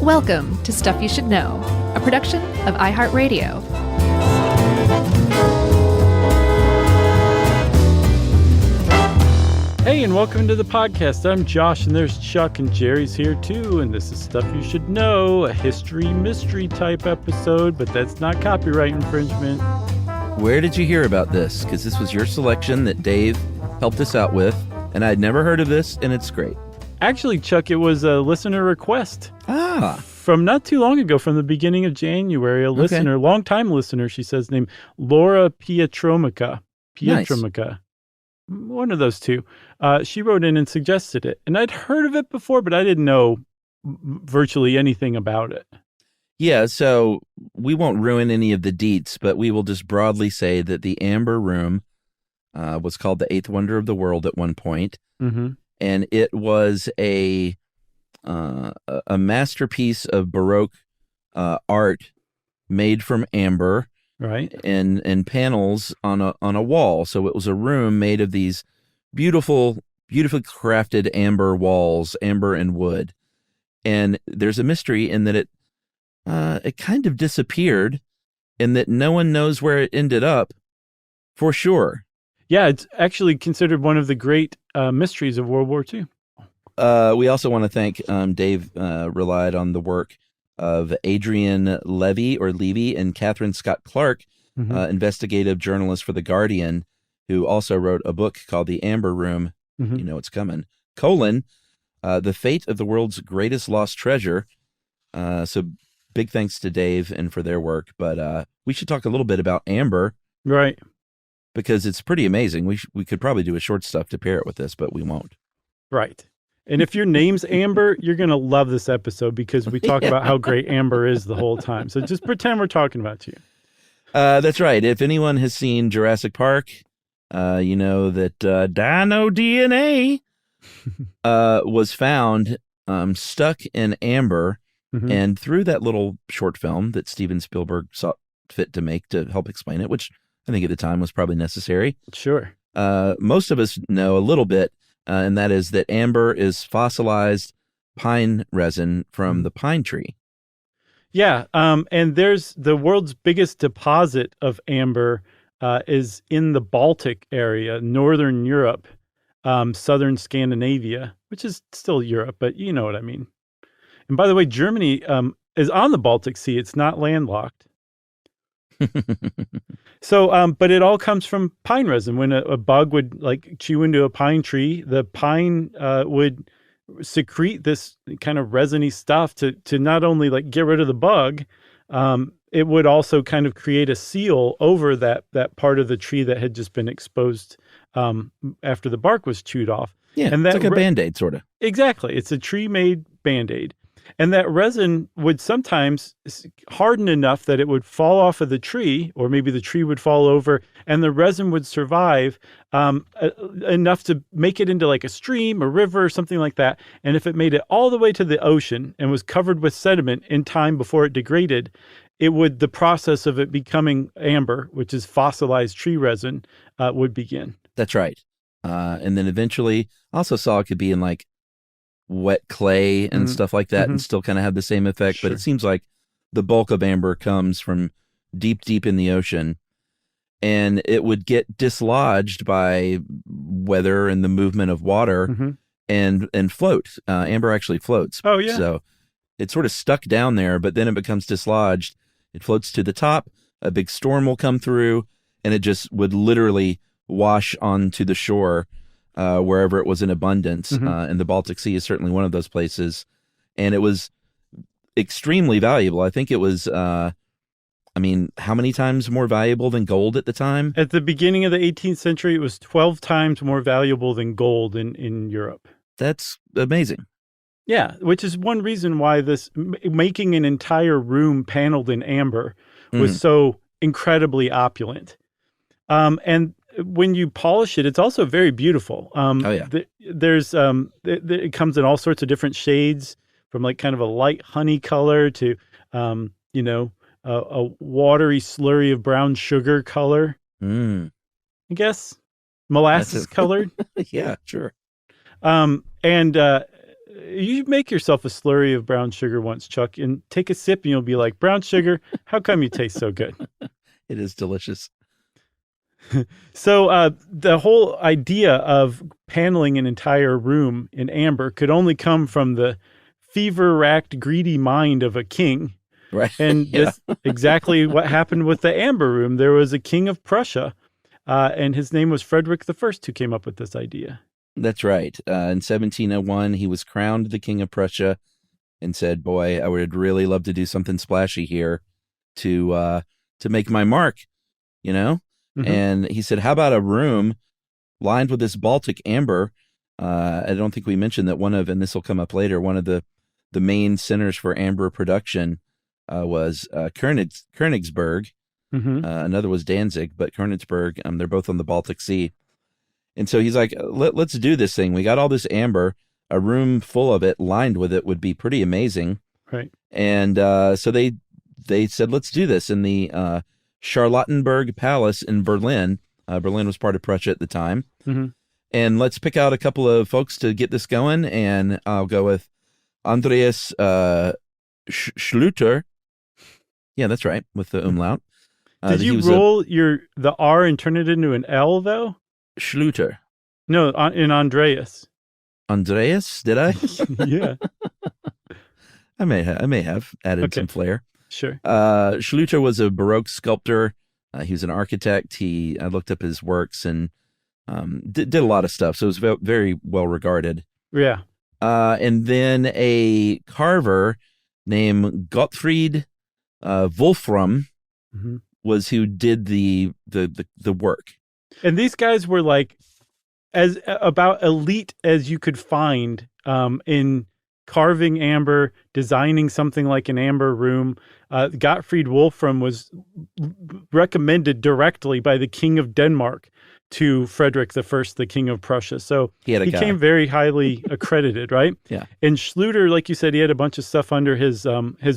Welcome to Stuff You Should Know, a production of iHeartRadio. Hey, and welcome to the podcast. I'm Josh, and there's Chuck, and Jerry's here too, and this is Stuff You Should Know, a history mystery type episode, but that's not copyright infringement. Where did you hear about this? Because this was your selection that Dave helped us out with, and I'd never heard of this, and it's great. Actually, Chuck, it was a listener request. From not too long ago, from the beginning of January, a listener, long-time listener, she says, named Laura Pietromica. Nice. One of those two. She wrote in and suggested it. And I'd heard of it before, but I didn't know virtually anything about it. Yeah, so we won't ruin any of the deets, but we will just broadly say that the Amber Room was called the Eighth Wonder of the World at one point. Mm-hmm. And it was a masterpiece of Baroque art made from amber, right? And panels on a wall. So it was a room made of these beautifully crafted amber walls, amber and wood. And there's a mystery in that it kind of disappeared, and that no one knows where it ended up for sure. Yeah, it's actually considered one of the great mysteries of World War II. We also want to thank Dave relied on the work of Adrian Levy and Catherine Scott Clark, investigative journalist for The Guardian, who also wrote a book called The Amber Room, You Know It's Coming, The Fate of the World's Greatest Lost Treasure. So big thanks to Dave and for their work. But we should talk a little bit about amber. Right. Because it's pretty amazing. We could probably do a short stuff to pair it with this, but we won't. Right. And if your name's Amber, you're going to love this episode because we talk about how great Amber is the whole time. So just pretend we're talking about you. That's right. If anyone has seen Jurassic Park, you know that dino DNA was found stuck in amber. And through that little short film that Steven Spielberg saw fit to make to help explain it, which I think at the time was probably necessary. Sure. Most of us know a little bit, and that is that amber is fossilized pine resin from the pine tree. Yeah. And there's the world's biggest deposit of amber is in the Baltic area, Northern Europe, Southern Scandinavia, which is still Europe, but you know what I mean. And by the way, Germany is on the Baltic Sea. It's not landlocked. So, but it all comes from pine resin. When a bug would like chew into a pine tree, the pine would secrete this kind of resiny stuff to not only like get rid of the bug, it would also kind of create a seal over that part of the tree that had just been exposed after the bark was chewed off. Yeah, and it's like a Band-Aid, sort of. Exactly. It's a tree-made Band-Aid. And that resin would sometimes harden enough that it would fall off of the tree, or maybe the tree would fall over, and the resin would survive enough to make it into like a stream, a river, or something like that. And if it made it all the way to the ocean and was covered with sediment in time before it degraded, the process of it becoming amber, which is fossilized tree resin, would begin. That's right. And then eventually, also saw it could be in like wet clay and stuff like that and still kind of have the same effect. Sure. But it seems like the bulk of amber comes from deep in the ocean, and it would get dislodged by weather and the movement of water and float. Amber actually floats. Oh, yeah. So it's sort of stuck down there, but then it becomes dislodged. It floats to the top. A big storm will come through, and it just would literally wash onto the shore wherever it was in abundance. And the Baltic Sea is certainly one of those places. And it was extremely valuable. I think it was, how many times more valuable than gold at the time? At the beginning of the 18th century, it was 12 times more valuable than gold in Europe. That's amazing. Yeah, which is one reason why this making an entire room paneled in amber was so incredibly opulent. And when you polish it, it's also very beautiful. It comes in all sorts of different shades, from like kind of a light honey color to, a watery slurry of brown sugar color. I guess molasses colored. Yeah, sure. And You make yourself a slurry of brown sugar once, Chuck, and take a sip and you'll be like, brown sugar, how come you taste so good? It is delicious. So the whole idea of paneling an entire room in amber could only come from the fever-racked, greedy mind of a king. Right. And this exactly what happened with the amber room. There was a king of Prussia, and his name was Frederick I, who came up with this idea. That's right. In 1701, he was crowned the King of Prussia and said, boy, I would really love to do something splashy here to make my mark, you know? Mm-hmm. And he said, how about a room lined with this Baltic amber? I don't think we mentioned that and this will come up later, one of the main centers for amber production was Königsberg. Mm-hmm. Another was Danzig, but Königsberg, they're both on the Baltic Sea. And so he's like, let's do this thing. We got all this amber, a room full of it, lined with it would be pretty amazing. Right. And so they said, let's do this in the Charlottenburg Palace in Berlin. Berlin was part of Prussia at the time. Mm-hmm. And let's pick out a couple of folks to get this going. And I'll go with Andreas Schluter. Yeah, that's right, with the umlaut. Did you roll the R and turn it into an L, though? Schluter. No, in Andreas. Andreas, did I? Yeah. I may have added some flair. Sure. Schluter was a Baroque sculptor. He was an architect. I looked up his works and did a lot of stuff. So it was very well regarded. Yeah. And then a carver named Gottfried Wolfram mm-hmm. was who did the work. And these guys were like as about elite as you could find in carving amber, designing something like an amber room. Gottfried Wolfram was recommended directly by the King of Denmark to Frederick I, the King of Prussia. So he came very highly accredited, right? Yeah. And Schluter, like you said, he had a bunch of stuff under his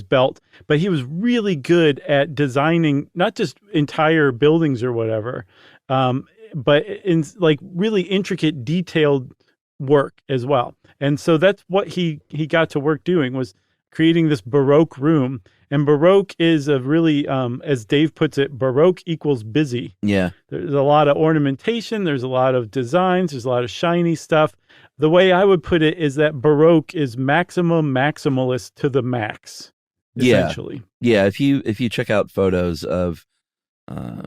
belt, but he was really good at designing not just entire buildings or whatever, but in like really intricate, detailed work as well. And so that's what he got to work doing, was creating this Baroque room. And Baroque is a really, as Dave puts it, Baroque equals busy. Yeah. There's a lot of ornamentation. There's a lot of designs. There's a lot of shiny stuff. The way I would put it is that Baroque is maximum maximalist to the max, essentially. Yeah. If you check out photos of, I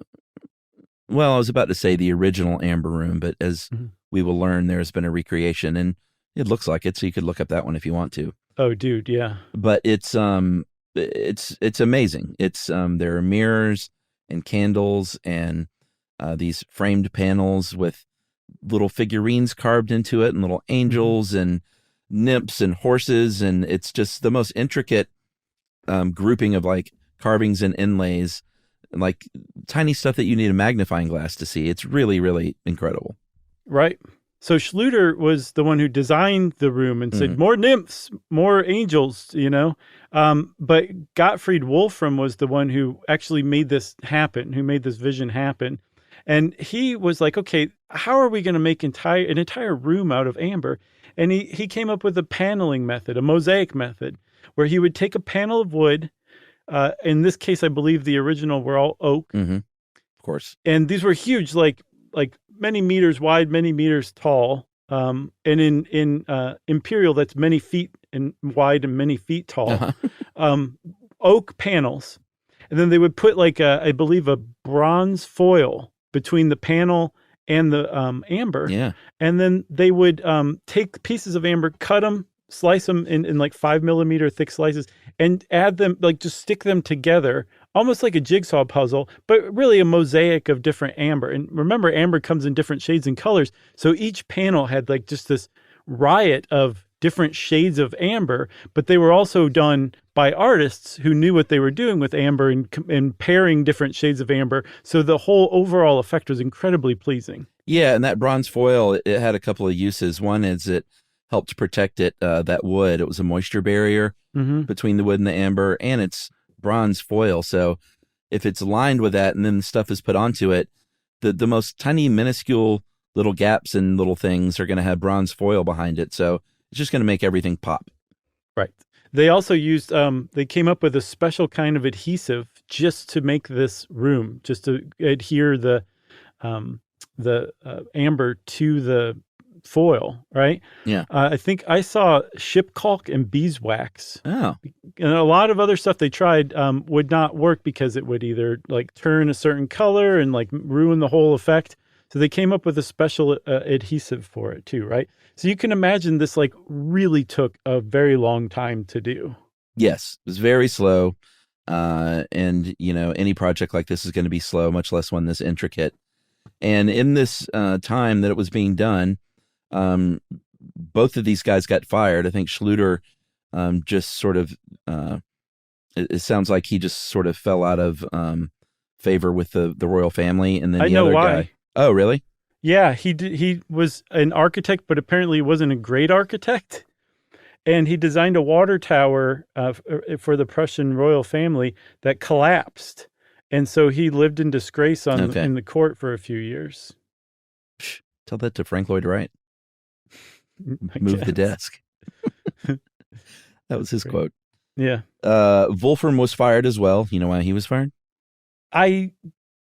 was about to say the original amber room, but as we will learn, there's been a recreation, and it looks like it. So you could look up that one if you want to. Oh, dude, yeah. But it's amazing. It's there are mirrors and candles and these framed panels with little figurines carved into it and little angels and nymphs and horses, and it's just the most intricate grouping of like carvings and inlays, like tiny stuff that you need a magnifying glass to see. It's really, really incredible. Right. So Schluter was the one who designed the room and said, more nymphs, more angels, but Gottfried Wolfram was the one who actually made this happen, who made this vision happen. And he was like, okay, how are we going to make an entire room out of amber? And he came up with a paneling method, a mosaic method, where he would take a panel of wood. In this case, I believe the original were all oak. Mm-hmm. Of course. And these were huge, like many meters wide, many meters tall. And in imperial, that's many feet wide and many feet tall. Uh-huh. Oak panels. And then they would put I believe a bronze foil between the panel and the amber. Yeah. And then they would take pieces of amber, cut them, slice them in like 5 millimeter thick slices, and add them, just stick them together, almost like a jigsaw puzzle, but really a mosaic of different amber. And remember, amber comes in different shades and colors. So each panel had just this riot of different shades of amber, but they were also done by artists who knew what they were doing with amber and pairing different shades of amber. So the whole overall effect was incredibly pleasing. Yeah. And that bronze foil, it had a couple of uses. One is it helped protect that wood. It was a moisture barrier between the wood and the amber, and it's bronze foil. So if it's lined with that and then the stuff is put onto it, the most tiny, minuscule little gaps and little things are going to have bronze foil behind it. So It's just going to make everything pop. Right. They also used, they came up with a special kind of adhesive just to make this room, just to adhere the amber to the foil, right? Yeah. I think I saw ship caulk and beeswax. Oh. And a lot of other stuff they tried would not work because it would either like turn a certain color and like ruin the whole effect. So they came up with a special adhesive for it too, right? So you can imagine this like really took a very long time to do. Yes, it was very slow. And, you know, any project like this is going to be slow, much less one this intricate. And in this time that it was being done, both of these guys got fired. I think Schluter just sort of, it sounds like he just sort of fell out of favor with the royal family. And then I the know other why. guy. Oh, really? Yeah, he was an architect, but apparently he wasn't a great architect. And he designed a water tower for the Prussian royal family that collapsed. And so he lived in disgrace in the court for a few years. Tell that to Frank Lloyd Wright. I Move the guess. desk. That was his quote. Yeah. Wolfram was fired as well. You know why he was fired? I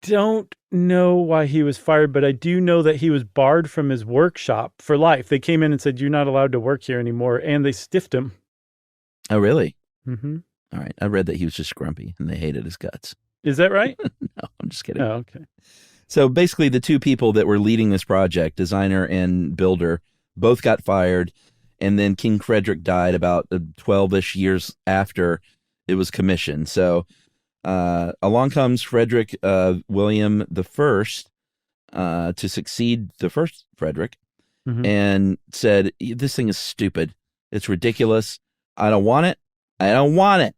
don't know why he was fired, but I do know that he was barred from his workshop for life. They came in and said, "You're not allowed to work here anymore," and they stiffed him. Oh, really? Mm-hmm. All right. I read that he was just grumpy and they hated his guts. Is that right? No, I'm just kidding. Oh, okay. So basically the two people that were leading this project, designer and builder, both got fired. And then King Frederick died about 12-ish years after it was commissioned. So along comes Frederick William I to succeed the first Frederick, and said, "This thing is stupid. It's ridiculous. I don't want it. I don't want it."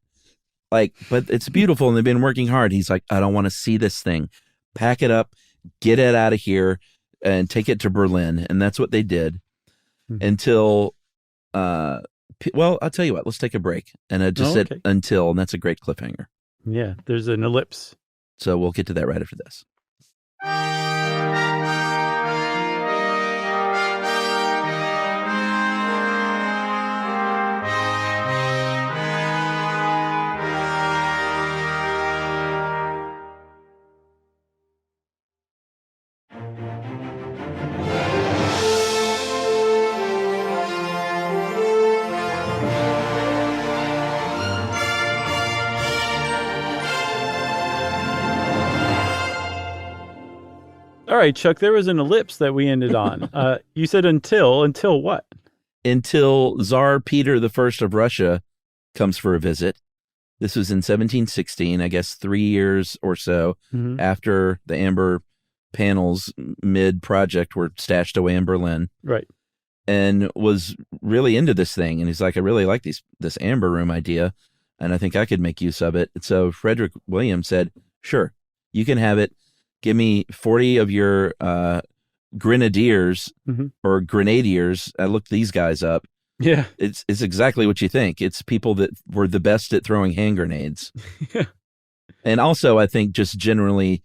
Like, but it's beautiful and they've been working hard. He's like, "I don't want to see this thing. Pack it up, get it out of here, and take it to Berlin." And that's what they did until, well, I'll tell you what, let's take a break. And I just said until, and that's a great cliffhanger. Yeah, there's an ellipse. So we'll get to that right after this. All right, Chuck, there was an ellipse that we ended on. You said until what? Until Tsar Peter I of Russia comes for a visit. This was in 1716, I guess 3 years or so after the amber panels mid-project were stashed away in Berlin. Right. And was really into this thing. And he's like, "I really like this amber room idea, and I think I could make use of it." So Frederick William said, "Sure, you can have it. Give me 40 of your grenadiers or grenadiers." I looked these guys up. Yeah. It's exactly what you think. It's people that were the best at throwing hand grenades. Yeah. And also, I think just generally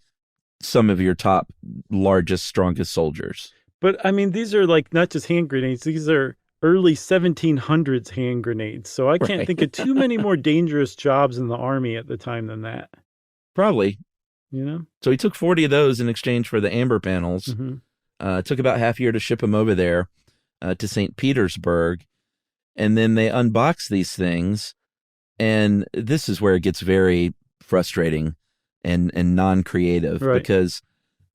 some of your top, largest, strongest soldiers. But I mean, these are like not just hand grenades. These are early 1700s hand grenades. So I can't think of too many more dangerous jobs in the army at the time than that. Probably. You know? So he took 40 of those in exchange for the amber panels. It took about half a year to ship them over there to St. Petersburg. And then they unboxed these things. And this is where it gets very frustrating and non-creative, because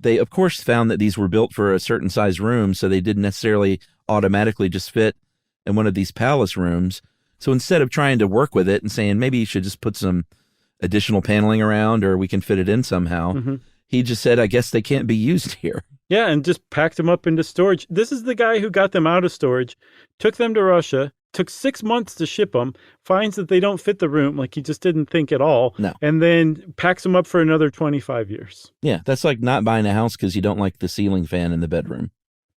they, of course, found that these were built for a certain size room, so they didn't necessarily automatically just fit in one of these palace rooms. So instead of trying to work with it and saying, maybe you should just put some additional paneling around or we can fit it in somehow, he just said, "I guess they can't be used here." Yeah, and just packed them up into storage. This is the guy who got them out of storage, took them to Russia, took 6 months to ship them, finds that they don't fit the room, like he just didn't think at all, and then packs them up for another 25 years. Yeah, that's like not buying a house because you don't like the ceiling fan in the bedroom.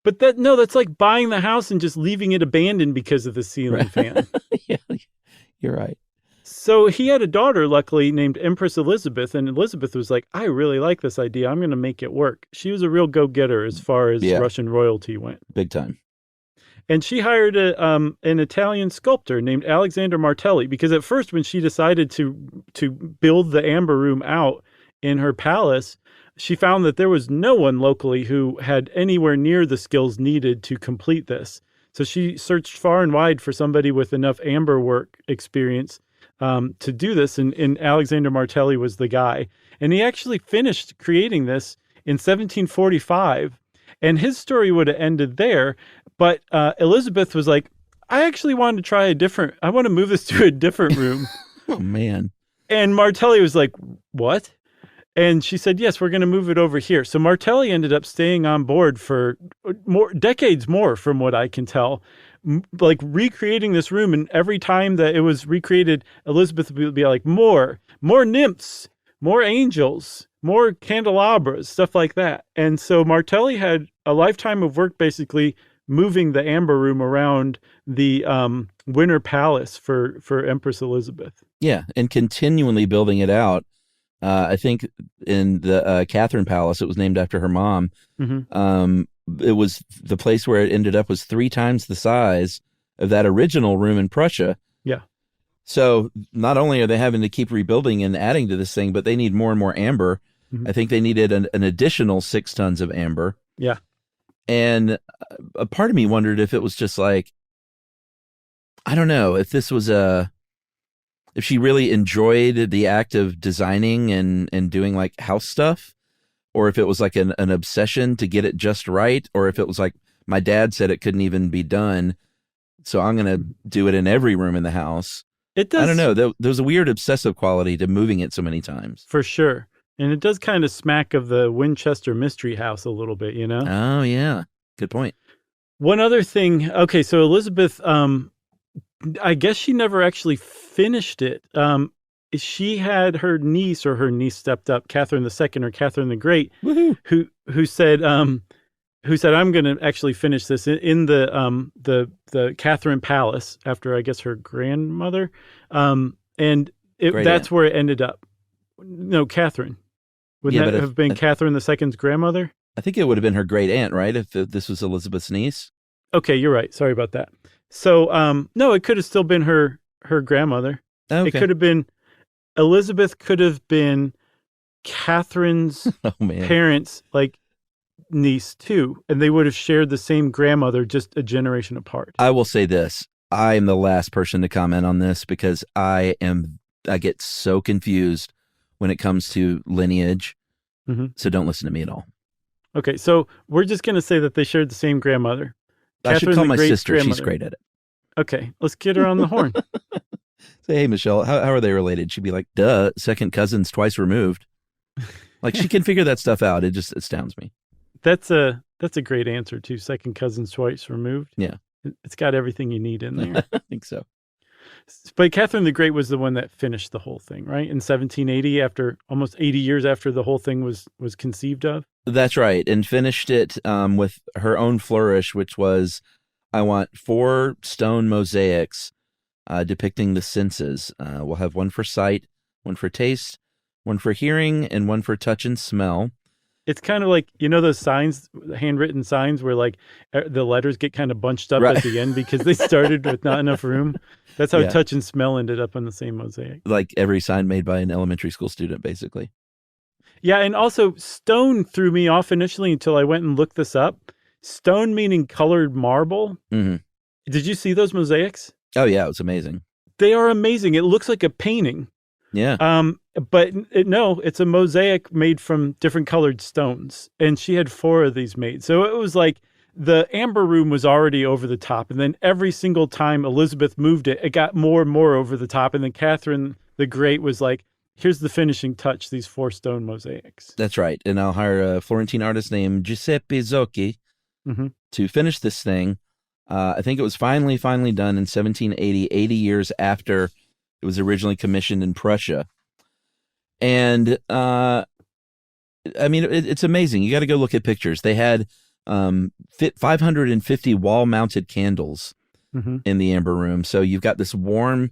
But that's like buying the house and just leaving it abandoned because of the ceiling fan. Yeah, you're right. So he had a daughter, luckily, named Empress Elizabeth, and Elizabeth was like, "I really like this idea. I'm going to make it work." She was a real go-getter as far as Russian royalty went. Big time. And she hired an Italian sculptor named Alexander Martelli, because at first when she decided to build the amber room out in her palace, she found that there was no one locally who had anywhere near the skills needed to complete this. So she searched far and wide for somebody with enough amber work experience to do this, and Alexander Martelli was the guy. And he actually finished creating this in 1745, and his story would have ended there. But Elizabeth was like, I actually wanted to try I want to move this to a different room. Oh, man. And Martelli was like, what? And she said, yes, we're going to move it over here. So Martelli ended up staying on board for decades more, from what I can tell, like recreating this room. And every time that it was recreated, Elizabeth would be like, more nymphs, more angels, more candelabras, stuff like that. And so Martelli had a lifetime of work basically moving the amber room around the Winter Palace for Empress Elizabeth. Yeah, and continually building it out. I think in the Catherine Palace, it was named after her mom. Mm-hmm. It was the place where it ended up was 3 times the size of that original room in Prussia. Yeah. So not only are they having to keep rebuilding and adding to this thing, but they need more and more amber. Mm-hmm. I think they needed an additional 6 tons of amber. Yeah. And a part of me wondered if it was just like, I don't know, if this was if she really enjoyed the act of designing and doing like house stuff, or if it was like an obsession to get it just right, or if it was like, my dad said it couldn't even be done, so I'm going to do it in every room in the house. It does. I don't know. There's a weird obsessive quality to moving it so many times. For sure. And it does kind of smack of the Winchester Mystery House a little bit, you know? Oh, yeah. Good point. One other thing. Okay, so Elizabeth, I guess she never actually finished it. She had her niece stepped up, Catherine II or Catherine the Great, who said, I'm going to actually finish this in the Catherine Palace after, I guess, her grandmother. That's where it ended up. No, Catherine. Wouldn't that have been Catherine II's grandmother? I think it would have been her great aunt, right? If this was Elizabeth's niece. Okay, you're right. Sorry about that. So, no, it could have still been her grandmother. Okay. It could have been Elizabeth. Could have been Catherine's parents, like niece too, and they would have shared the same grandmother, just a generation apart. I will say this: I am the last person to comment on this because I get so confused when it comes to lineage. Mm-hmm. So don't listen to me at all. Okay, so we're just going to say that they shared the same grandmother. I should call my sister. She's great at it. Okay, let's get her on the horn. Say, hey, Michelle, how are they related? She'd be like, duh, second cousins twice removed. Like, she can figure that stuff out. It just astounds me. That's a great answer, too. Second cousins twice removed. Yeah. It's got everything you need in there. I think so. But Catherine the Great was the one that finished the whole thing, right? In 1780, after almost 80 years after the whole thing was conceived of. That's right. And finished it with her own flourish, which was, I want 4 stone mosaics depicting the senses. We'll have one for sight, one for taste, one for hearing, and one for touch and smell. It's kind of like, you know, those signs, handwritten signs where like the letters get kind of bunched up at the end because they started with not enough room. That's how touch and smell ended up on the same mosaic. Like every sign made by an elementary school student, basically. Yeah, and also stone threw me off initially until I went and looked this up. Stone meaning colored marble. Mm-hmm. Did you see those mosaics? Oh, yeah, it was amazing. They are amazing. It looks like a painting. Yeah. But no, it's a mosaic made from different colored stones. And she had 4 of these made. So it was like the amber room was already over the top. And then every single time Elizabeth moved it, it got more and more over the top. And then Catherine the Great was like, here's the finishing touch, these 4 stone mosaics. That's right. And I'll hire a Florentine artist named Giuseppe Zocchi to finish this thing. I think it was finally done in 1780, 80 years after it was originally commissioned in Prussia. And, I mean, it's amazing. You got to go look at pictures. They had 550 wall-mounted candles in the amber room. So you've got this warm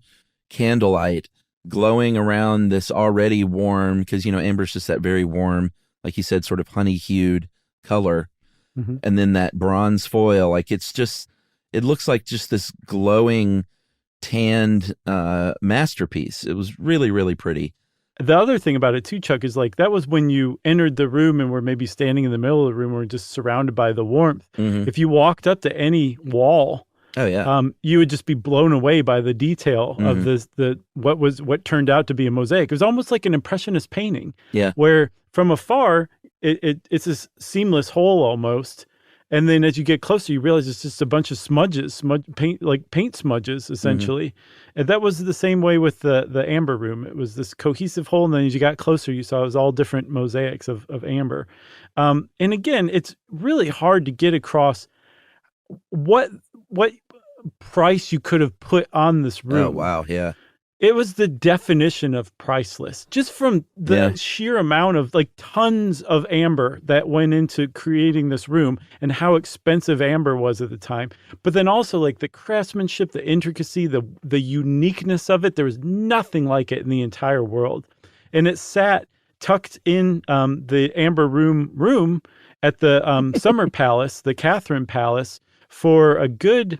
candlelight glowing around this already warm, because, you know, amber's just that very warm, like you said, sort of honey-hued color. And then that bronze foil, like it's it looks like just this glowing, tanned masterpiece. It was really, really pretty. The other thing about it too, Chuck, is like that was when you entered the room and were maybe standing in the middle of the room or just surrounded by the warmth. Mm-hmm. If you walked up to any wall, Oh yeah, you would just be blown away by the detail of what turned out to be a mosaic. It was almost like an impressionist painting. Yeah. Where from afar it's this seamless whole almost, and then as you get closer, you realize it's just a bunch of paint smudges essentially. And that was the same way with the amber room. It was this cohesive whole, and then as you got closer, you saw it was all different mosaics of amber. And again, it's really hard to get across what price you could have put on this room. Oh wow, yeah. It was the definition of priceless, just from the sheer amount of like tons of amber that went into creating this room and how expensive amber was at the time. But then also like the craftsmanship, the intricacy, the uniqueness of it. There was nothing like it in the entire world. And it sat tucked in the amber room at the Summer Palace, the Catherine Palace, for a good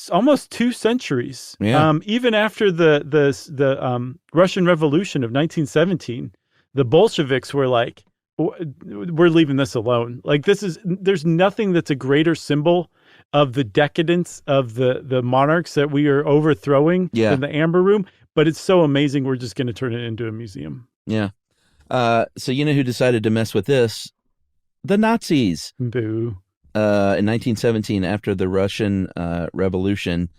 almost 2 centuries. Yeah. Even after the Russian Revolution of 1917, the Bolsheviks were like, "We're leaving this alone." Like there's nothing that's a greater symbol of the decadence of the monarchs that we are overthrowing than the Amber Room. But it's so amazing, we're just going to turn it into a museum. Yeah. So you know who decided to mess with this? The Nazis. Boo. In 1917, after the Russian Revolution,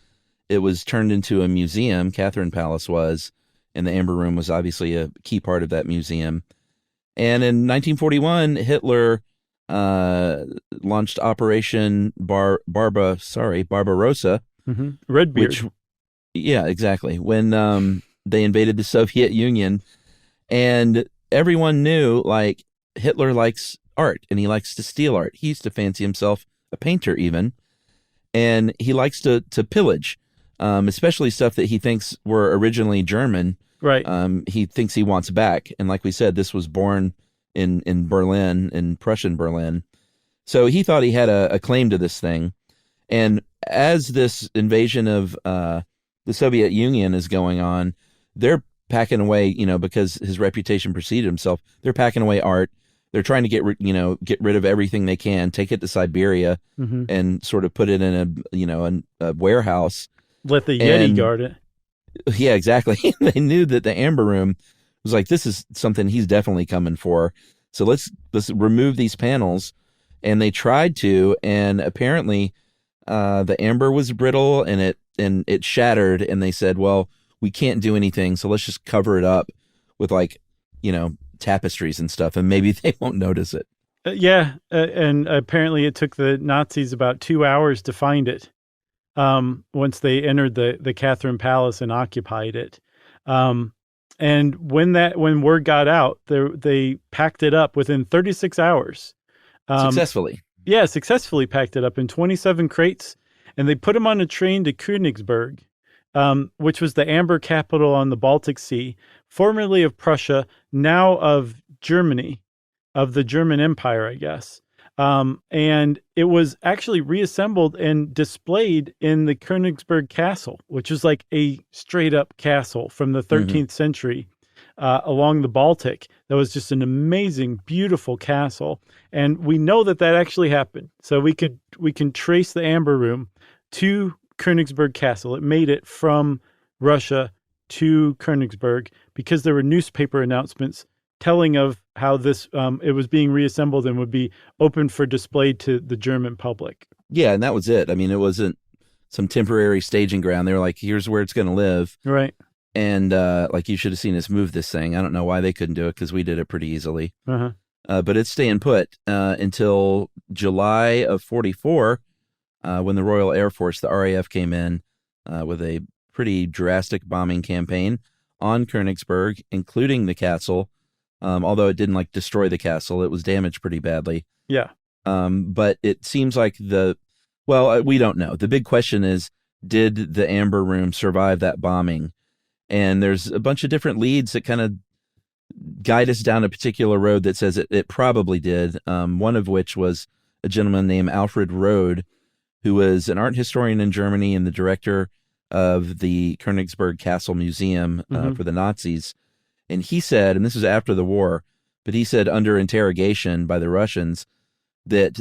it was turned into a museum. Catherine Palace was, and the Amber Room was obviously a key part of that museum. And in 1941, Hitler launched Operation Barbarossa. Mm-hmm. Redbeard. Yeah, exactly. When they invaded the Soviet Union, and everyone knew, like, Hitler likes art and he likes to steal art. He used to fancy himself a painter even, and he likes to pillage, especially stuff that he thinks were originally German. Right. He thinks he wants back. And like we said, this was born in Berlin, in Prussian Berlin. So he thought he had a claim to this thing. And as this invasion of the Soviet Union is going on, they're packing away, because his reputation preceded himself. They're packing away art. They're trying to get rid of everything they can, take it to Siberia, and sort of put it in a warehouse. Let the Yeti guard it. Yeah, exactly. They knew that the Amber Room was like, this is something he's definitely coming for. So let's remove these panels. And they tried to, and apparently the amber was brittle and it shattered. And they said, well, we can't do anything, so let's just cover it up with tapestries and stuff, and maybe they won't notice it. And apparently it took the Nazis about 2 hours to find it once they entered the Catherine Palace and occupied it. And when word got out, they packed it up within 36 hours. Successfully. Yeah, successfully packed it up in 27 crates, and they put them on a train to Königsberg, which was the amber capital on the Baltic Sea, formerly of Prussia, now of Germany, of the German Empire, I guess. And it was actually reassembled and displayed in the Königsberg Castle, which is like a straight up castle from the 13th century along the Baltic. That was just an amazing, beautiful castle. And we know that actually happened. So we can trace the Amber Room to Königsberg Castle. It made it from Russia to Königsberg because there were newspaper announcements telling of how this it was being reassembled and would be open for display to the German public. Yeah, and that was it. I mean, it wasn't some temporary staging ground. They were like, here's where it's going to live. Right. And you should have seen us move this thing. I don't know why they couldn't do it because we did it pretty easily. But it's staying put until July of 1944 when the Royal Air Force, the RAF, came in with a pretty drastic bombing campaign on Königsberg, including the castle. Although it didn't destroy the castle, it was damaged pretty badly. Yeah. But it seems like we don't know. The big question is, did the Amber Room survive that bombing? And there's a bunch of different leads that kind of guide us down a particular road that says it probably did. One of which was a gentleman named Alfred Rode, who was an art historian in Germany and the director of the Königsberg Castle Museum for the Nazis. And he said, and this was after the war, but he said under interrogation by the Russians that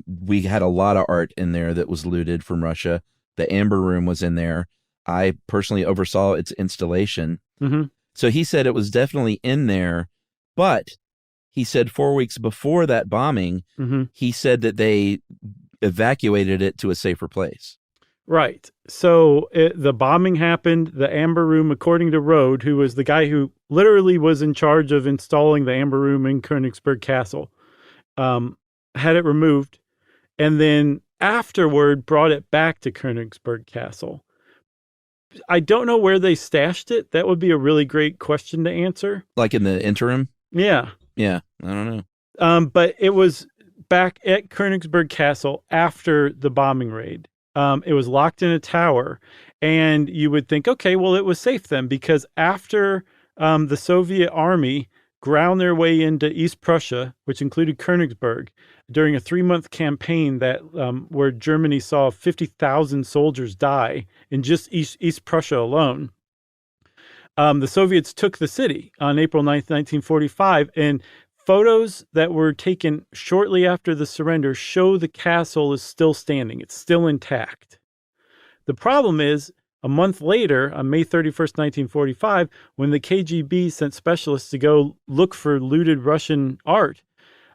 we had a lot of art in there that was looted from Russia. The Amber Room was in there. I personally oversaw its installation. So he said it was definitely in there, but he said 4 weeks before that bombing, he said that they evacuated it to a safer place. Right. So the bombing happened. The Amber Room, according to Rode, who was the guy who literally was in charge of installing the Amber Room in Königsberg Castle, had it removed, and then afterward brought it back to Königsberg Castle. I don't know where they stashed it. That would be a really great question to answer. Like in the interim? Yeah. Yeah, I don't know. But it was back at Königsberg Castle after the bombing raid. It was locked in a tower, and you would think, okay, well, it was safe then, because after the Soviet army ground their way into East Prussia, which included Königsberg, during a 3-month campaign that where Germany saw 50,000 soldiers die in just East Prussia alone, the Soviets took the city on April 9th, 1945, and photos that were taken shortly after the surrender show the castle is still standing. It's still intact. The problem is, a month later, on May 31st, 1945, when the KGB sent specialists to go look for looted Russian art,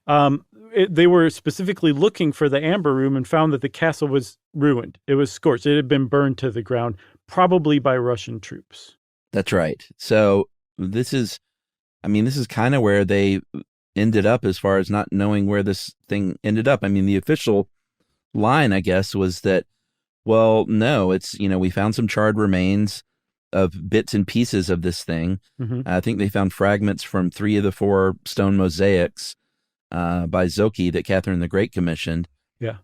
they were specifically looking for the Amber Room and found that the castle was ruined. It was scorched. It had been burned to the ground, probably by Russian troops. That's right. So this is kind of where they ended up as far as not knowing where this thing ended up. I mean, the official line, I guess, was that, well, no, it's, we found some charred remains of bits and pieces of this thing. I think they found fragments from 3 of the 4 stone mosaics by Zoki that Catherine the Great commissioned. Yeah.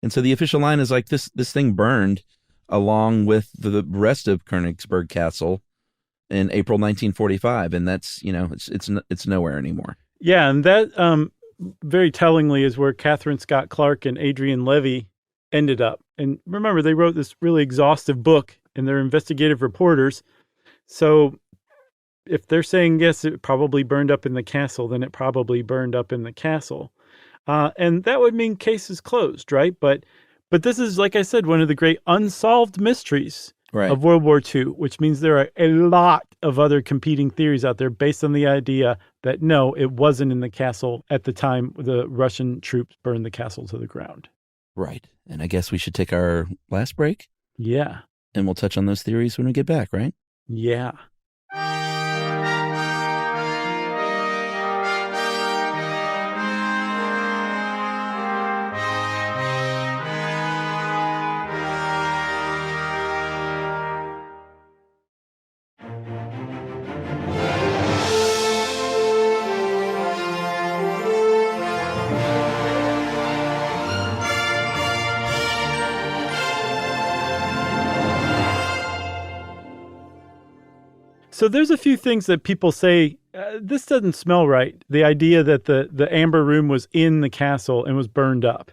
And so the official line is like, this thing burned along with the rest of Königsberg Castle in April 1945. And that's, it's nowhere anymore. Yeah, and that very tellingly is where Catherine Scott Clark and Adrian Levy ended up. And remember, they wrote this really exhaustive book, and they're investigative reporters. So if they're saying, yes, it probably burned up in the castle, then it probably burned up in the castle. And that would mean case is closed, right? But this is, like I said, one of the great unsolved mysteries of World War II, which means there are a lot of other competing theories out there based on the idea that, no, it wasn't in the castle at the time the Russian troops burned the castle to the ground. Right. And I guess we should take our last break. Yeah. And we'll touch on those theories when we get back, right? Yeah. So there's a few things that people say, this doesn't smell right. The idea that the Amber Room was in the castle and was burned up.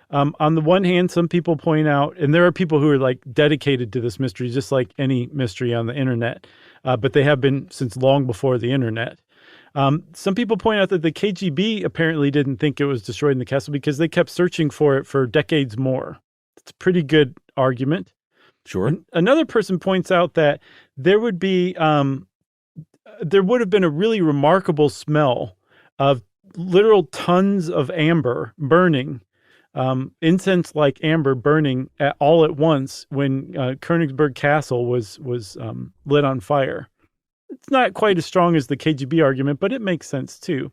On the one hand, some people point out, and there are people who are like dedicated to this mystery, just like any mystery on the internet, but they have been since long before the internet. Some people point out that the KGB apparently didn't think it was destroyed in the castle because they kept searching for it for decades more. It's a pretty good argument. Sure. Another person points out that there would have been a really remarkable smell of literal tons of amber burning, incense like amber burning all at once when Königsberg Castle was lit on fire. It's not quite as strong as the KGB argument, but it makes sense too.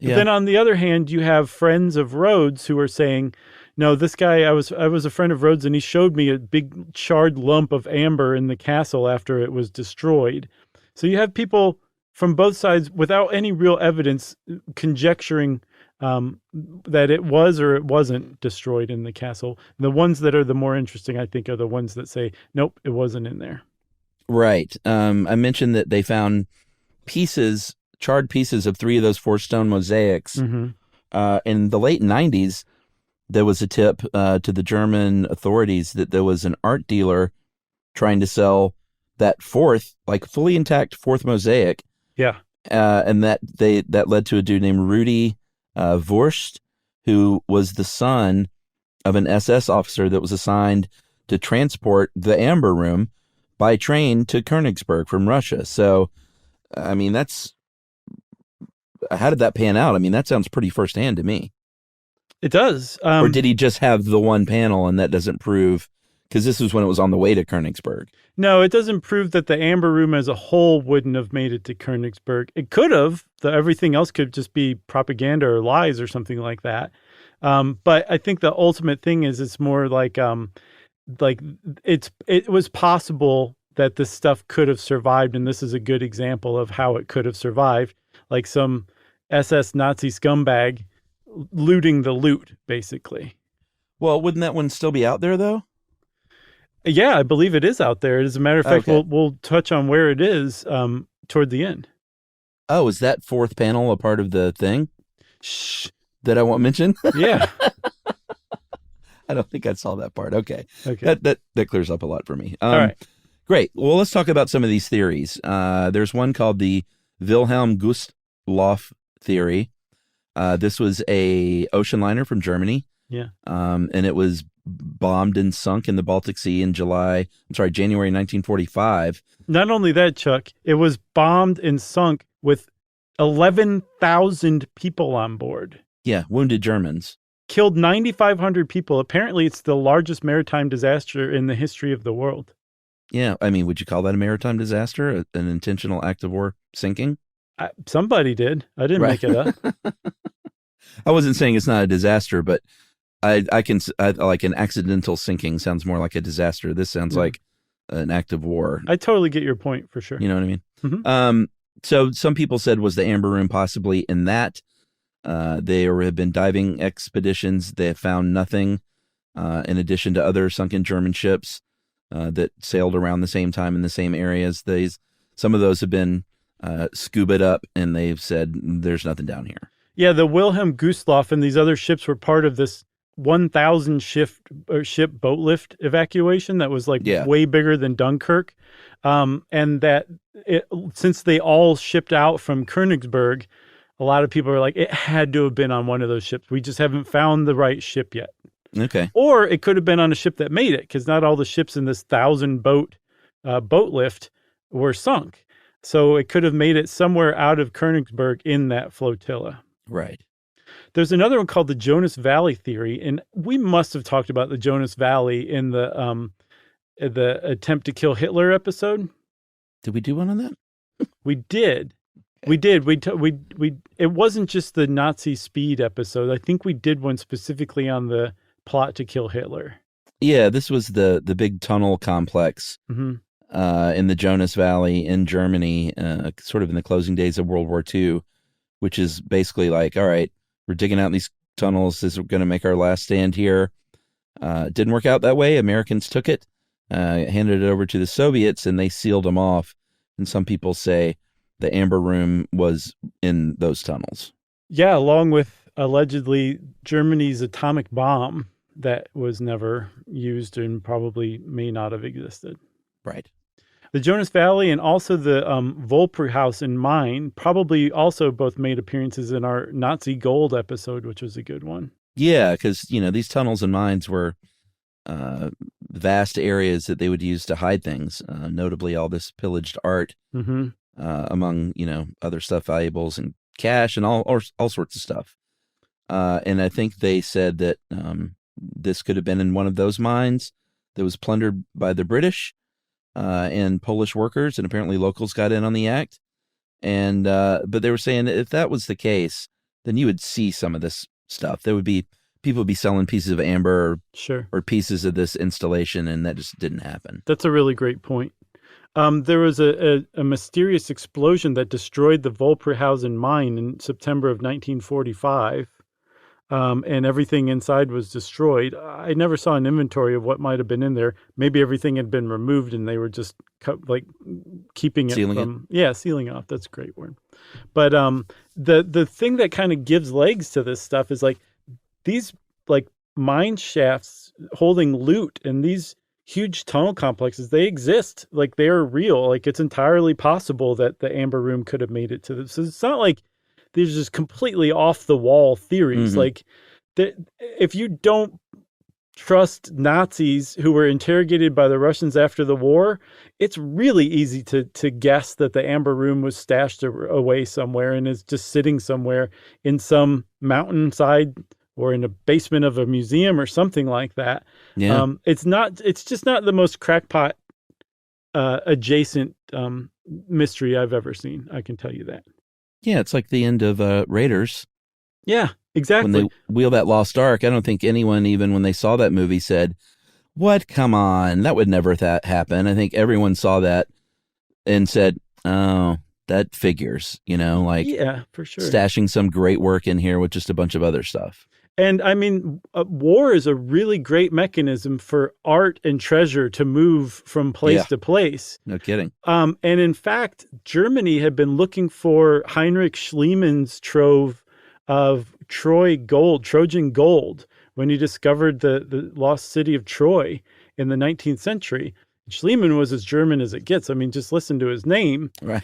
But then on the other hand, you have friends of Rhodes who are saying, no, this guy, I was a friend of Rhodes, and he showed me a big charred lump of amber in the castle after it was destroyed. So you have people from both sides without any real evidence conjecturing that it was or it wasn't destroyed in the castle. The ones that are the more interesting, I think, are the ones that say, nope, it wasn't in there. Right. I mentioned that they found charred pieces of 3 of those 4 stone mosaics in the late 90s. there was a tip to the German authorities that there was an art dealer trying to sell that fourth, like fully intact fourth mosaic. Yeah. And that led to a dude named Rudy Wurst, who was the son of an SS officer that was assigned to transport the Amber Room by train to Königsberg from Russia. So, I mean, how did that pan out? I mean, that sounds pretty firsthand to me. It does. Or did he just have the one panel and that doesn't prove, because this was when it was on the way to Königsberg. No, it doesn't prove that the Amber Room as a whole wouldn't have made it to Königsberg. It could have. Everything else could just be propaganda or lies or something like that. But I think the ultimate thing is it's more like it was possible that this stuff could have survived, and this is a good example of how it could have survived, like some SS Nazi scumbag looting the loot, basically. Well, wouldn't that one still be out there, though? Yeah, I believe it is out there. As a matter of fact, Okay. we'll touch on where it is toward the end. Oh, is that fourth panel a part of the thing Shh. that I won't mention? Yeah. I don't think I saw that part. Okay. Okay. That clears up a lot for me. All right. Great. Well, let's talk about some of these theories. There's one called the Wilhelm Gustloff theory. This was a ocean liner from Germany. Yeah. And it was bombed and sunk in the Baltic Sea in January 1945. Not only that, Chuck, it was bombed and sunk with 11,000 people on board. Yeah, wounded Germans. Killed 9,500 people. Apparently, it's the largest maritime disaster in the history of the world. Yeah, I mean, would you call that a maritime disaster, an intentional act of war sinking? Somebody did. I didn't make it up. I wasn't saying it's not a disaster, but I like an accidental sinking sounds more like a disaster. This sounds like an act of war. I totally get your point for sure. You know what I mean? Mm-hmm. So some people said, was the Amber Room possibly in that? There have been diving expeditions. They have found nothing in addition to other sunken German ships that sailed around the same time in the same areas. Some of those have been scubaed up, and they've said there's nothing down here. Yeah, the Wilhelm Gustloff and these other ships were part of this 1,000 ship boat lift evacuation that was way bigger than Dunkirk. And that since they all shipped out from Königsberg, a lot of people are like, it had to have been on one of those ships. We just haven't found the right ship yet. Okay. Or it could have been on a ship that made it, because not all the ships in this 1,000 boat lift were sunk. So it could have made it somewhere out of Königsberg in that flotilla. Right. There's another one called the Jonas Valley theory, and we must have talked about the Jonas Valley in the attempt to kill Hitler episode. Did we do one on that? We did. We did. We it wasn't just the Nazi speed episode. I think we did one specifically on the plot to kill Hitler. Yeah, this was the big tunnel complex in the Jonas Valley in Germany, sort of in the closing days of World War II, which is basically like, all right, we're digging out these tunnels. This is going to make our last stand here. It didn't work out that way. Americans took it, handed it over to the Soviets, and they sealed them off. And some people say the Amber Room was in those tunnels. Yeah, along with allegedly Germany's atomic bomb that was never used and probably may not have existed. Right. The Jonas Valley and also the Volpri House in Main probably also both made appearances in our Nazi Gold episode, which was a good one. Yeah, because, these tunnels and mines were vast areas that they would use to hide things, notably all this pillaged art, among, other stuff, valuables and cash and all sorts of stuff. And I think they said that this could have been in one of those mines that was plundered by the British and Polish workers, and apparently locals got in on the act. And but they were saying if that was the case, then you would see some of this stuff. There would be people would be selling pieces of amber or pieces of this installation, and that just didn't happen. That's a really great point. There was a mysterious explosion that destroyed the Volprihausen mine in September of 1945. And everything inside was destroyed. I never saw an inventory of what might have been in there. Maybe everything had been removed and they were just keeping it sealing off. That's a great word. But the thing that kind of gives legs to this stuff is these mine shafts holding loot, and these huge tunnel complexes, they exist. Like, they're real. Like, it's entirely possible that the Amber Room could have made it to this. So it's not like these just completely off the wall theories. Like, if you don't trust Nazis who were interrogated by the Russians after the war, it's really easy to guess that the Amber Room was stashed away somewhere and is just sitting somewhere in some mountainside or in a basement of a museum or something like that. Yeah. It's just not the most crackpot adjacent mystery I've ever seen. I can tell you that. Yeah, it's like the end of Raiders. Yeah, exactly. When they wheel that Lost Ark, I don't think anyone, even when they saw that movie, said, "What? Come on, that would never happen." I think everyone saw that and said, "Oh, that figures," like, yeah, for sure. Stashing some great work in here with just a bunch of other stuff. And I mean, war is a really great mechanism for art and treasure to move from place to place. No kidding. And in fact, Germany had been looking for Heinrich Schliemann's trove of Trojan gold, when he discovered the lost city of Troy in the 19th century. Schliemann was as German as it gets. I mean, just listen to his name. Right.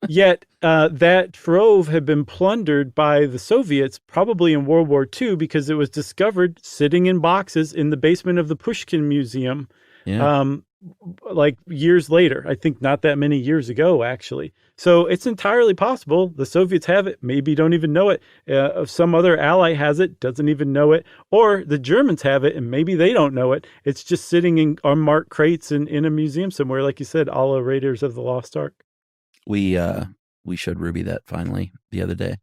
Yet that trove had been plundered by the Soviets, probably in World War II, because it was discovered sitting in boxes in the basement of the Pushkin Museum, like years later. I think not that many years ago, actually. So it's entirely possible the Soviets have it, maybe don't even know it. Some other ally has it, doesn't even know it. Or the Germans have it, and maybe they don't know it. It's just sitting in unmarked crates in a museum somewhere, like you said, a la Raiders of the Lost Ark. We showed Ruby that finally the other day.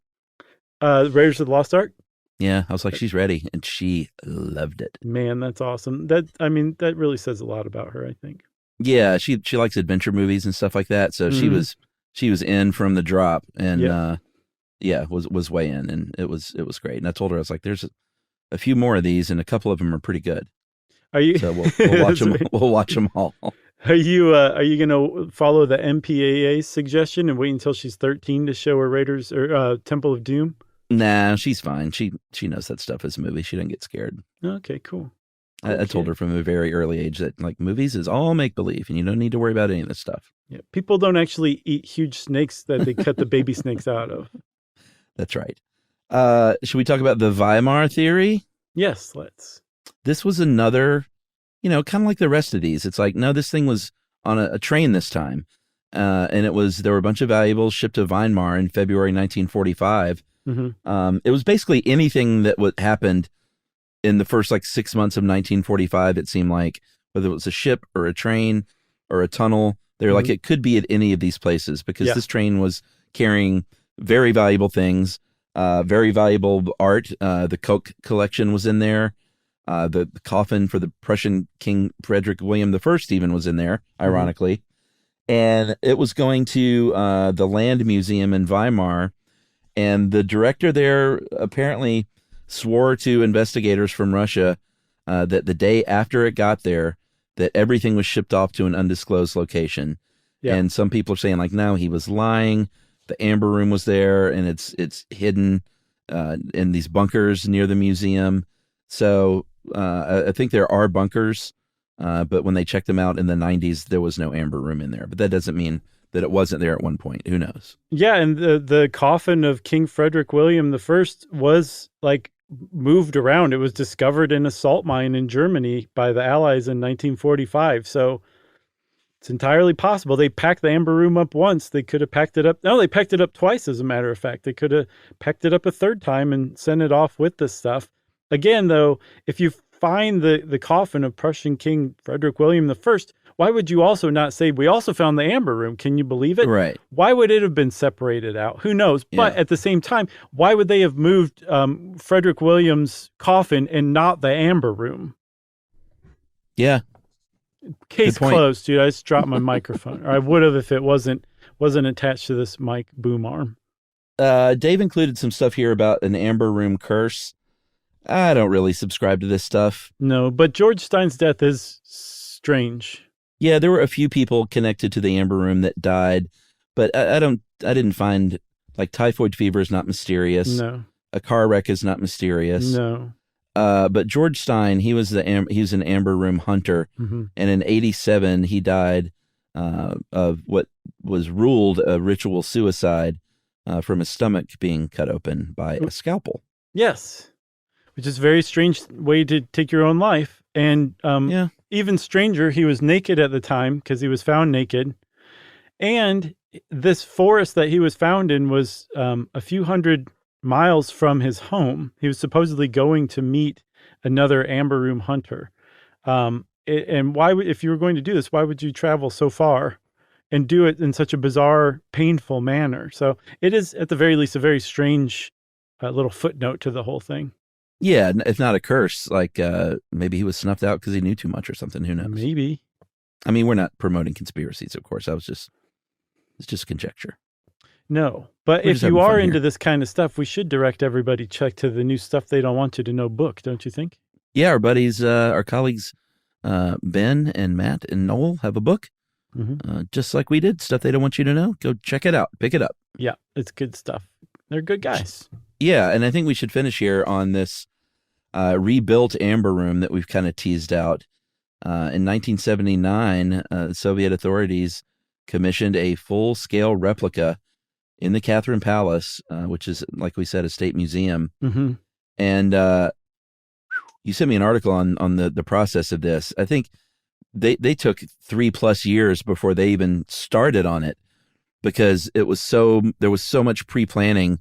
Raiders of the Lost Ark? Yeah, I was like, she's ready, and she loved it. Man, that's awesome. That really says a lot about her, I think. Yeah, she likes adventure movies and stuff like that. So she was in from the drop, and was way in, and it was great. And I told her, I was like, there's a few more of these, and a couple of them are pretty good. Are you? So we'll watch them. We'll watch them all. Are you going to follow the MPAA's suggestion and wait until she's 13 to show her Raiders or Temple of Doom? Nah, she's fine. She knows that stuff is a movie. She doesn't get scared. Okay, cool. I told her from a very early age that, like, movies is all make believe, and you don't need to worry about any of this stuff. Yeah, people don't actually eat huge snakes that they cut the baby snakes out of. That's right. Should we talk about the Weimar theory? Yes, let's. This was another, kind of like the rest of these. It's like, no, this thing was on a train this time. And there were a bunch of valuables shipped to Weimar in February 1945. Mm-hmm. It was basically anything that happened in the first 6 months of 1945. It seemed like, whether it was a ship or a train or a tunnel, they're like, it could be at any of these places, because this train was carrying very valuable things, very valuable art. The Koch collection was in there. The coffin for the Prussian King Frederick William I even was in there, ironically. And it was going to the Land Museum in Weimar. And the director there apparently swore to investigators from Russia that the day after it got there, that everything was shipped off to an undisclosed location. Yeah. And some people are saying, no, he was lying. The Amber Room was there, and it's hidden in these bunkers near the museum. So I think there are bunkers, but when they checked them out in the 90s, there was no Amber Room in there. But that doesn't mean that it wasn't there at one point. Who knows? Yeah, and the coffin of King Frederick William I was moved around. It was discovered in a salt mine in Germany by the Allies in 1945. So it's entirely possible. They packed the Amber Room up once. They could have packed it up. No, they packed it up twice, as a matter of fact. They could have packed it up a third time and sent it off with this stuff. Again, though, if you find the coffin of Prussian King Frederick William I, why would you also not say, we also found the Amber Room? Can you believe it? Right. Why would it have been separated out? Who knows? Yeah. But at the same time, why would they have moved Frederick William's coffin and not the Amber Room? Yeah. Case closed, dude. I just dropped my microphone. Or I would have if it wasn't attached to this mic boom arm. Dave included some stuff here about an Amber Room curse. I don't really subscribe to this stuff. No, but George Stein's death is strange. Yeah, there were a few people connected to the Amber Room that died, but I didn't find, typhoid fever is not mysterious. No. A car wreck is not mysterious. No. But George Stein, he was an amber room hunter, and in '87 he died of what was ruled a ritual suicide from his stomach being cut open by a scalpel. Yes, which is a very strange way to take your own life. And even stranger, he was naked at the time because he was found naked. And this forest that he was found in was a few hundred miles from his home. He was supposedly going to meet another amber room hunter. And why would, if you were going to do this, why would you travel so far and do it in such a bizarre, painful manner? So it is, at the very least, a very strange little footnote to the whole thing. Yeah, if not a curse, like maybe he was snuffed out because he knew too much or something. Who knows? Maybe. I mean, we're not promoting conspiracies, of course. It's just conjecture. No, but if you are into this kind of stuff, we should direct everybody check to the new Stuff They Don't Want You to Know book, don't you think? Yeah, our buddies, our colleagues, Ben and Matt and Noel have a book, just like we did. Stuff They Don't Want You to Know. Go check it out. Pick it up. Yeah, it's good stuff. They're good guys. Yeah, and I think we should finish here on this rebuilt amber room that we've kind of teased out. In 1979, Soviet authorities commissioned a full-scale replica in the Catherine Palace, which is, like we said, a state museum. And you sent me an article on the process of this. I think they took 3+ years before they even started on it, because there was so much pre-planning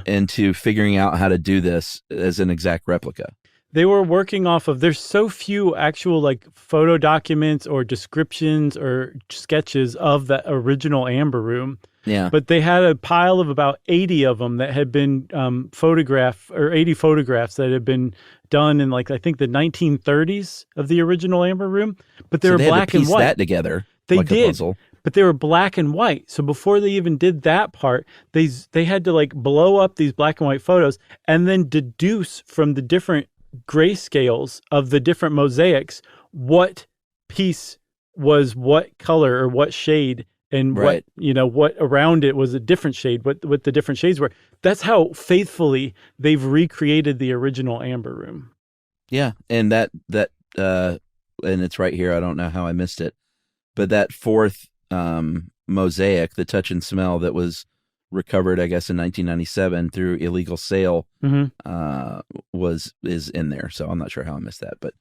into figuring out how to do this as an exact replica. They were working off of, there's so few actual like photo documents or descriptions or sketches of the original amber room. Yeah. But they had a pile of about 80 of them that had been photographed, or 80 photographs that had been done in, like, I think the 1930s of the original amber room. But they were black and white. They had to piece that together. They like did. A puzzle. But they were black and white. So before they even did that part, they had to like blow up these black and white photos and then deduce from the different grayscales of the different mosaics what piece was what color or what shade, and what around it was a different shade, what the different shades were. That's how faithfully they've recreated the original amber room. Yeah, and that and it's right here. I don't know how I missed it, but that fourth mosaic, the touch and smell, that was recovered, I guess, in 1997 through illegal sale, is in there. So I'm not sure how I missed that, but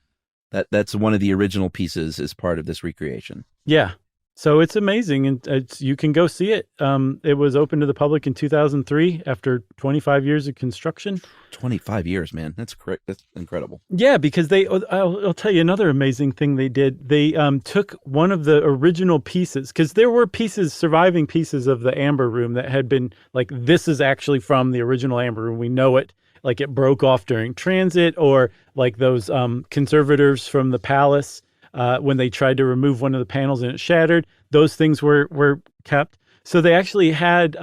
that's one of the original pieces as part of this recreation. Yeah. So it's amazing, and you can go see it. It was open to the public in 2003 after 25 years of construction. 25 years, man. That's correct. That's incredible. Yeah, because I'll tell you another amazing thing they did. They took one of the original pieces, because there were surviving pieces of the amber room that had been like, this is actually from the original amber room. We know it. Like, it broke off during transit, or like those conservators from the palace. When they tried to remove one of the panels and it shattered, those things were kept. So they actually had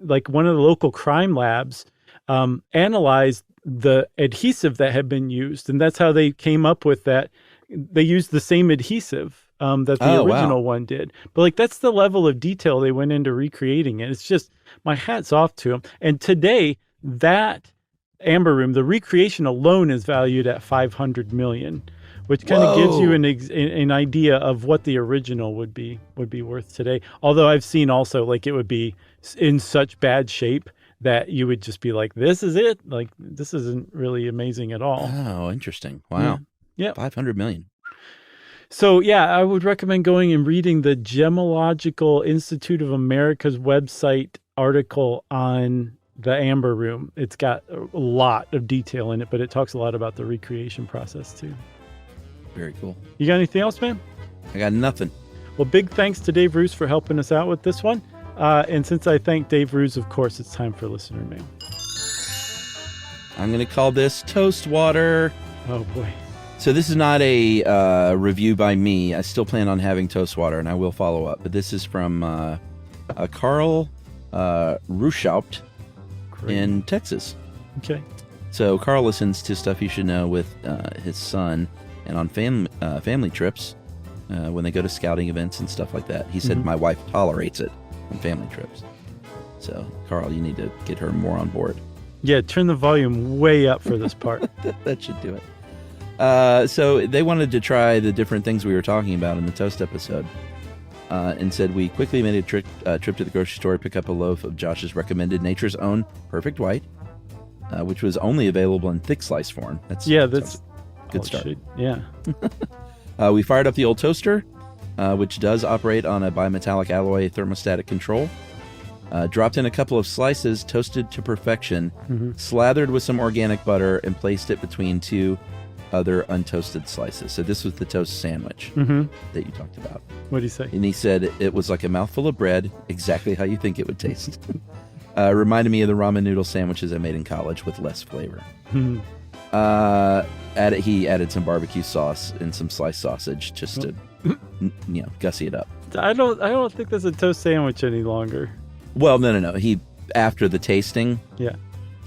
like one of the local crime labs analyze the adhesive that had been used, and that's how they came up with that. They used the same adhesive that the original one did. But like, that's the level of detail they went into recreating it. It's just, my hat's off to them. And today, that amber room, the recreation alone, is valued at $500 million. Which kind of gives you an idea of what the original would be worth today. Although I've seen also, like, it would be in such bad shape that you would just be like, this is it? Like, this isn't really amazing at all. Oh, interesting. Wow. Yeah. 500 million. So, yeah, I would recommend going and reading the Gemological Institute of America's website article on the amber room. It's got a lot of detail in it, but it talks a lot about the recreation process, too. Very cool. You got anything else, man? I got nothing. Well, big thanks to Dave Roos for helping us out with this one. And since I thank Dave Roos, of course, it's time for listener mail. I'm going to call this Toast Water. Oh, boy. So this is not a review by me. I still plan on having Toast Water, and I will follow up. But this is from Carl Ruschaupt in Texas. Okay. So Carl listens to Stuff You Should Know with his son, and on family trips, when they go to scouting events and stuff like that. He said my wife tolerates it on family trips. So, Carl, you need to get her more on board. Yeah, turn the volume way up for this part. That should do it. So they wanted to try the different things we were talking about in the toast episode. And said we quickly made a trip to the grocery store to pick up a loaf of Josh's recommended Nature's Own Perfect White, which was only available in thick slice form. That's a good start. Yeah. We fired up the old toaster, which does operate on a bimetallic alloy thermostatic control. Dropped in a couple of slices, toasted to perfection, slathered with some organic butter, and placed it between two other untoasted slices. So this was the toast sandwich that you talked about. What did he say? And he said it was like a mouthful of bread, exactly how you think it would taste. Reminded me of the ramen noodle sandwiches I made in college with less flavor. He added some barbecue sauce and some sliced sausage just to, gussy it up. I don't think that's a toast sandwich any longer. Well, no. He, after the tasting, yeah,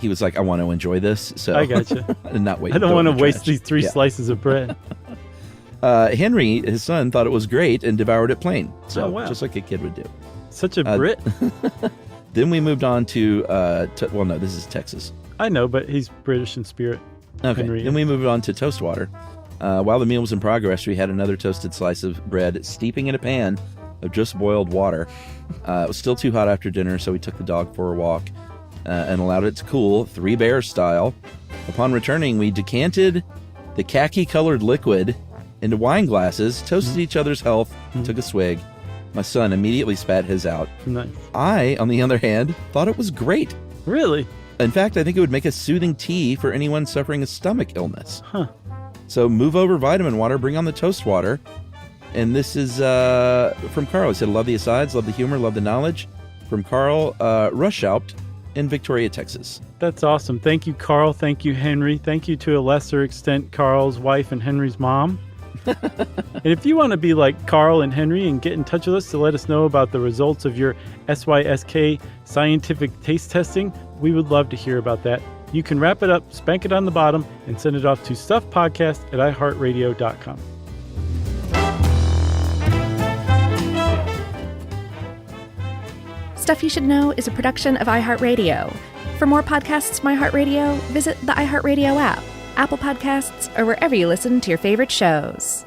he was like, I want to enjoy this. So I gotcha. And not wait. I don't want to waste these 3 slices of bread. Henry, his son, thought it was great and devoured it plain. So just like a kid would do. Such a Brit. Then we moved on to this is Texas. I know, but he's British in spirit. Okay. Henry. Then we moved on to toast water. While the meal was in progress, we had another toasted slice of bread steeping in a pan of just boiled water. It was still too hot after dinner, so we took the dog for a walk and allowed it to cool, 3 Bears style. Upon returning, we decanted the khaki-colored liquid into wine glasses, toasted each other's health, took a swig. My son immediately spat his out. Nice. I, on the other hand, thought it was great. Really? In fact, I think it would make a soothing tea for anyone suffering a stomach illness. Huh. So move over vitamin water, bring on the toast water. And this is from Carl. He said, love the asides, love the humor, love the knowledge. From Carl Rushaupt in Victoria, Texas. That's awesome. Thank you, Carl. Thank you, Henry. Thank you to a lesser extent, Carl's wife and Henry's mom. And if you want to be like Carl and Henry and get in touch with us to let us know about the results of your SYSK scientific taste testing, we would love to hear about that. You can wrap it up, spank it on the bottom, and send it off to stuffpodcast@iHeartRadio.com. Stuff You Should Know is a production of iHeartRadio. For more podcasts from iHeartRadio, visit the iHeartRadio app, Apple Podcasts, or wherever you listen to your favorite shows.